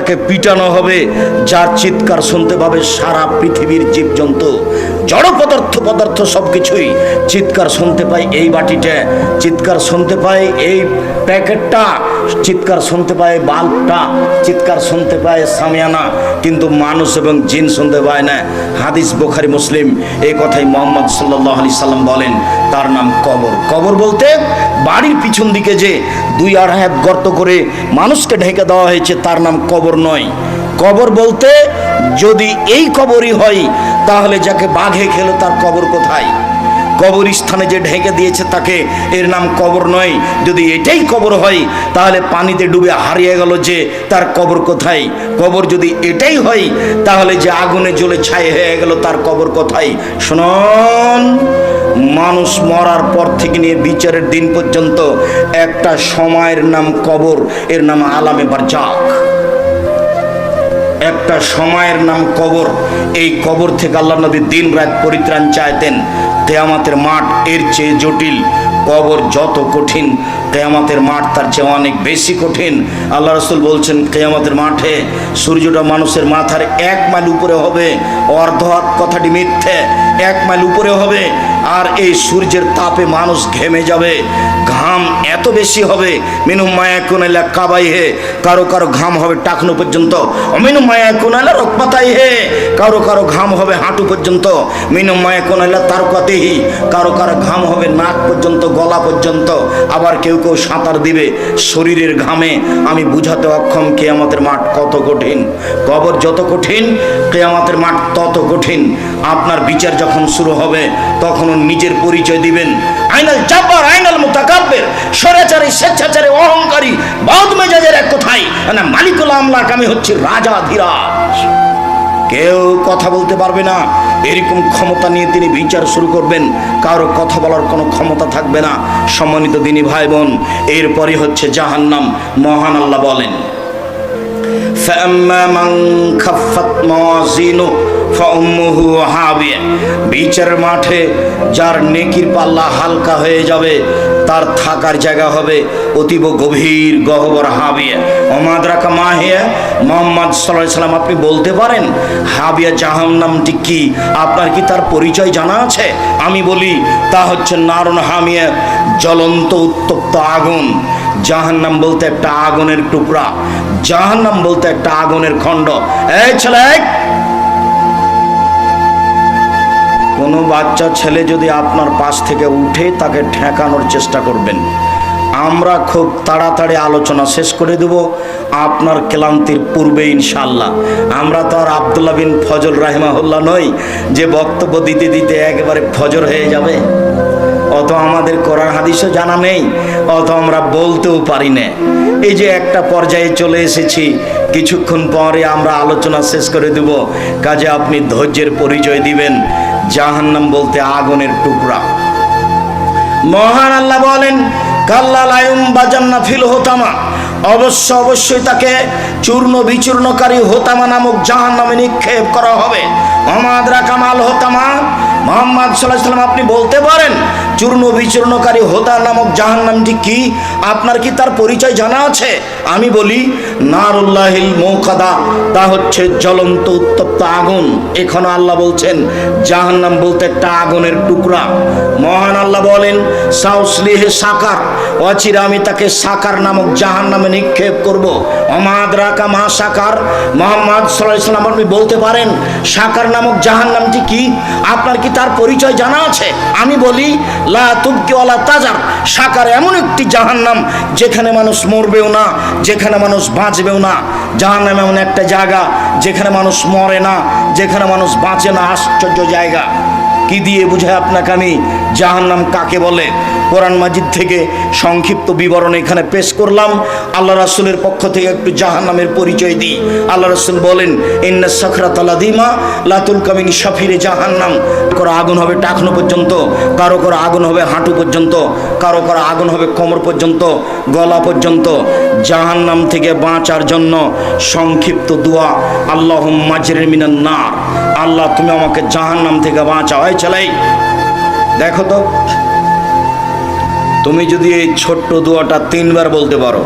তাকে পিটানো হবে, যার চিৎকার শুনতে পাবে সারা পৃথিবীর জীবজন্তু, জড় পদার্থ সবকিছুই চিৎকার শুনতে পায় এই বাটিটা, চিৎকার শুনতে পায় এই প্যাকেটটা, চিৎকার শুনতে পায় বাল্বটা, চিৎকার শুনতে পায় সামিয়ানা, কিন্তু মানুষ এবং জিন শুনতে পায় না। হাদিস বুখারী মুসলিম, এই কথাই মুহাম্মদ সাল্লাল্লাহু আলাইহি সাল্লাম বলেন, তার নাম কবর। কবর বলতে বাড়ির পিছন দিকে যে 2-2.5 হাত গর্ত করে মানুষকে ঢেকে দেওয়া হয়েছে তার নাম কবর নয়। কবর বলতে যদি এই কবরই হয় তাহলে যাকে বাঘে খেলো তার কবর কোথায়? কবরস্থানে যে ঢেকে দিয়েছে তাকে, এর নাম কবর নয়। যদি এটাই কবর হয় তাহলে পানিতে ডুবে হারিয়ে গেল যে, তার কবর কোথায়? কবর যদি এটাই হয় তাহলে যে আগুনে জ্বলে ছাই হয়ে গেল তার কবর কোথায়? শুনুন, মানুষ মরার পর থেকে নিয়ে বিচারের দিন পর্যন্ত একটা সময়ের নাম কবর, এর নাম আলামে বারজাখ। একটা সময়ের নাম কবর। এই কবর থেকে আল্লাহ নবী দিন রাত পরিত্রাণ চাইতেন। কিয়ামতের মাঠ এর চেয়ে জটিল, কবর যত কঠিন কিয়ামতের মাঠ তার চেয়ে অনেক বেশি কঠিন। আল্লাহ রাসূল বলছেন, কিয়ামতের মাঠে সূর্যটা মানুষের মাথার 1 মাইল উপরে হবে। অর্ধ কথাটি মিথ্যে, 1 মাইল উপরে হবে। আর এই সূর্যের তাপে মানুষ ঘেমে যাবে, ঘাম এত বেশি হবে, মিনহুম মা ইয়াকুনু ইলা কাবাইহি, কারো কারো ঘাম হবে টাকনু পর্যন্ত, মিনহুম মা ইয়াকুনু ইলা রুকবাতাইহি, কারো কারো ঘাম হবে হাঁটু পর্যন্ত, মিনহুম মা ইয়াকুনু ইলা তারকাতিহি, কারো কারো ঘাম হবে নাক পর্যন্ত, গলা পর্যন্ত। আবার কেউ কেউ সাঁতার দিবে শরীরের ঘামে। আমি বুঝাতে অক্ষম কিয়ামতের মাঠ কত কঠিন। কবর যত কঠিন কিয়ামতের মাঠ তত কঠিন। আপনার বিচার যখন শুরু হবে তখন নিজের পরিচয় দিবেন, আইনাল জাব্বার আইনাল মুতাকাব্বির, স্বৈরাচারী, স্বেচ্ছাচারী, অহংকারী, বদমেজাজের এক কথাই না মালিকুল আমলাক, আমি হচ্ছি রাজা ধীরাজ। কেউ কথা বলতে পারবে না, এরকম ক্ষমতা নিয়ে তিনি বিচার শুরু করবেন, কারো কথা বলার কোনো ক্ষমতা থাকবে না। সম্মানিত দিনী ভাই বোন, এরপরে হচ্ছে জাহান্নাম। মহান আল্লাহ বলেন, ফাআম্মা মান খাফফাত মাওয়াজিনু ফাউম্মুহু হাবিয়া, বিচার মাঠে যার নেকির পাল্লা হালকা হয়ে যাবে তার থাকার জায়গা হবে অতীব গভীর গহ্বর হাবিয়া। ওমাদরাকা মাহিয়া, মুহাম্মদ সাল্লাল্লাহু আলাইহি সাল্লাম আপনি বলতে পারেন হাবিয়া জাহান্নামটি কি? আপনার কি তার পরিচয় জানা আছে? আমি বলি, তা হচ্ছে নারুন হামিয়া, জ্বলন্ত উত্তপ্ত আগুন। জাহান্নাম বলতে একটা আগুনের টুকরা, জাহান্নাম বলতে একটা আগুনের খণ্ড। এই ছেলে, কোনো বাচ্চা ছেলে যদি আপনার পাশ থেকে উঠে তাকে ঠেকানোর চেষ্টা করবেন। আমরা খুব তাড়াতাড়ি আলোচনা শেষ করে দেব আপনার ক্লান্তির পূর্বে ইনশাআল্লাহ। আমরা তো আর আব্দুল্লাহ বিন ফজল রাহিমাহুল্লাহ নই যে বক্তব্য দিতে দিতে একেবারে ফজর হয়ে যাবে। অত আমাদের কোরআন হাদিসও জানা নেই, অত আমরা বলতেও পারি না। এই যে একটা পর্যায়ে চলে এসেছি, কিছুক্ষণ পরে আমরা আলোচনা শেষ করে দেব। কাজে আপনি ধৈর্যের পরিচয় দিবেন। জাহান্নাম বলতে আগুনের টুকরা। মহান আল্লাহ বলেন, কাল্লা লা ইউমবাজান্না ফিল হোতামা, অবশ্যই তাকে চূর্ণ বিচূর্ণকারী হোতামা নামক জাহান্নামে নিক্ষেপ করা হবে। ওমাদরাকা মাল হোতামা, মুহাম্মদ সাল্লাল্লাহু আলাইহি সাল্লাম আপনি বলতে পারেন চূর্ণ বিচূর্ণকারী হোতা নামক জাহান্নামটি কি? আপনার কি তার পরিচয় জানা আছে? আমি বলি, নারুল্লাহিল মুকাদা, তা হচ্ছে জ্বলন্ত উত্তপ্ত আগুন। এখনো আল্লাহ বলছেন জাহান্নাম বলতে একটা আগুনের টুকরা। মহান আল্লাহ বলেন, সাউসলিহে সাকার, অচিরে আমি তাকে সাকার নামক জাহান্নামে নিক্ষেপ করব। ওমাদরাকা মা সাকার, মুহাম্মদ সাল্লাল্লাহু আলাইহি সাল্লাম আপনি বলতে পারেন সাকার নামক জাহান্নামটি কি? আপনার কি তার পরিচয় জানা আছে? আমি বলি, লা তুবকি ওয়ালা তাজার, সাকার এমন একটি জাহান্নাম যেখানে মানুষ মরবেও না, যেখানে মানুষ বাঁচবেও না। জাহান্নাম এমন একটা জায়গা যেখানে মানুষ মরে না, যেখানে মানুষ বাঁচে না। আশ্চর্য জায়গা। কি দিয়ে বুঝায় আপনাকে আমি জাহান্নাম কাকে বলে? কোরআন মাজিদ থেকে সংক্ষিপ্ত বিবরণ এখানে পেশ করলাম। আল্লাহ রাসূলের পক্ষ থেকে একটু জাহান্নামের পরিচয় দিই। আল্লাহ রাসূল বলেন, ইন্না সাকরাতা লাযীমা লা তুলকা মিন শাফিরে জাহান্নাম, কারো আগুন হবে টাকনো পর্যন্ত, কারো কারো আগুন হবে হাঁটু পর্যন্ত, কারো কারো আগুন হবে কোমর পর্যন্ত, গলা পর্যন্ত। জাহান্নাম থেকে বাঁচার জন্য সংক্ষিপ্ত দোয়া, আল্লাহুম্মা আজরিনি মিনান নার, আল্লাহ তুমি আমাকে জাহান্নাম থেকে বাঁচাও। এই ছেলেই দেখো তো, তুমি যদি এই ছোট্ট দোয়াটা 3 বার বলতে পারো,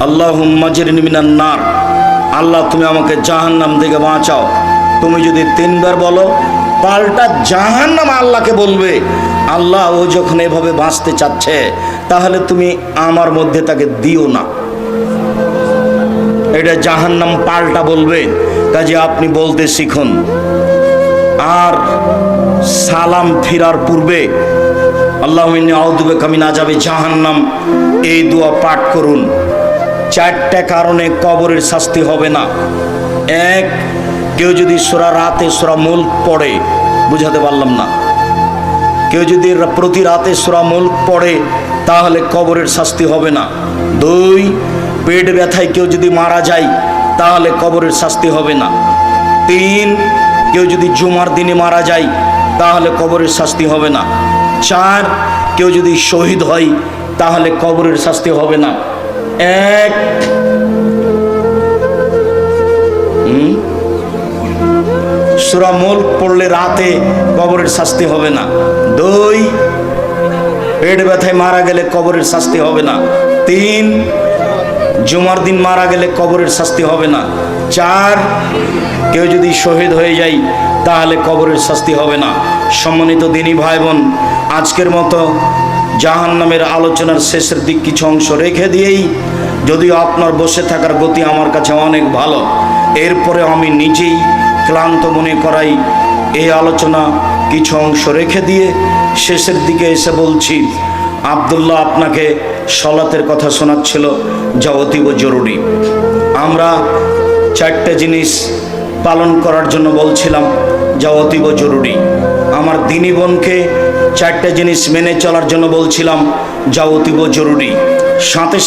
আল্লাহুম্মা আজরিনি মিনান নার, আল্লাহ তুমি আমাকে জাহান্নাম থেকে বাঁচাও। তুমি যদি 3 বার বলো, পাল্টা জাহান্নাম আল্লাহকে বলবে, আল্লাহ ও যখন এভাবে বাঁচতে চাচ্ছে তাহলে তুমি আমার মধ্যে তাকে দিও না। এটা জাহান্নাম পাল্টা বলবে। কাজে আপনি বলতে শিখুন। আর সালাম ফিরার পূর্বে আল্লাহুম্মা ইন্নী আউযু বিকা মিন আযাবি জাহান্নাম এই দোয়া পাঠ করুন। 4টা কারণে কবরের শাস্তি হবে না। 1, কেউ যদি সূরা রাতে সূরা মুলক পড়ে, বুঝাতে পারলাম না, কেউ যদি প্রতি রাতে সূরা মুলক পড়ে তাহলে কবরের শাস্তি হবে না। 2, পেট ব্যথায় কেউ যদি মারা যায় তাহলে কবরের শাস্তি হবে না। 3, কেউ যদি জুমার দিনে মারা যায় তাহলে কবরের শাস্তি হবে না। 4, কেউ যদি শহীদ হয় তাহলে কবরের শাস্তি হবে না। 1, সূরা মুলক পড়লে রাতে কবরের শাস্তি হবে না। 2, পেট ব্যথায় মারা গেলে কবরের শাস্তি হবে না। 3, জুমার দিন মারা গেলে কবরের শাস্তি হবে না। 4, কেউ যদি শহীদ হয়ে যায় তাহলে কবরের শাস্তি হবে না। সম্মানিত দিনী ভাই বোন, আজকের মতো জাহান্নামের আলোচনার শেষের দিক কিছু অংশ রেখে দিয়েই, যদিও আপনার বসে থাকার গতি আমার কাছে অনেক ভালো, এরপরে আমি নিজেই ক্লান্ত মনে করাই এই আলোচনা কিছু অংশ রেখে দিয়ে শেষের দিকে এসে বলছি, আব্দুল্লাহ আপনাকে সলাতের কথা শোনাচ্ছিল, যা অতীব জরুরি। আমরা 4টে জিনিস পালন করার জন্য বলছিলাম, যা অতীব জরুরি। আমার দিনী বোনকে 4টে জিনিস মেনে চলার জন্য বলছিলাম, যা অতীব জরুরি। সাথে